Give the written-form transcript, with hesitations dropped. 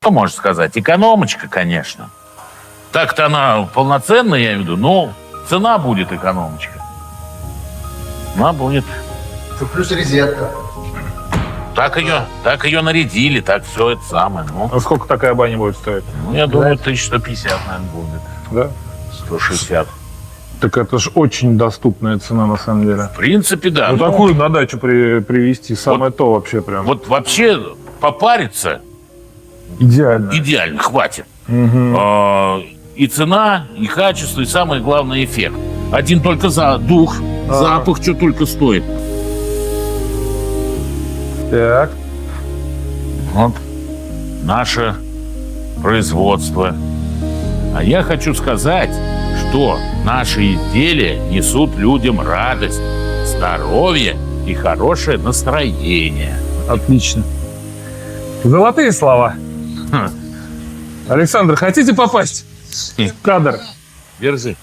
Что можешь сказать? Экономочка, конечно. Так-то она полноценная, я имею в виду, но цена будет экономочка. Цена будет. Плюс резетка. Так ее нарядили, так все это самое. Ну, А сколько такая баня будет стоить? я думаю, 1150, наверное, будет. Да? 160. Так это ж очень доступная цена, на самом деле. В принципе, да. Ну, такую на дачу привезти, самое то вообще прям. Вот вообще попариться Идеально. идеально, хватит. Мгм. И цена, и качество, и самое главное эффект. Один только дух, запах, что только стоит. Так. Вот наше производство. А я хочу сказать, что наши изделия несут людям радость, здоровье и хорошее настроение. Отлично. Золотые слова. Хм. Александр, хотите попасть в кадр? Держи.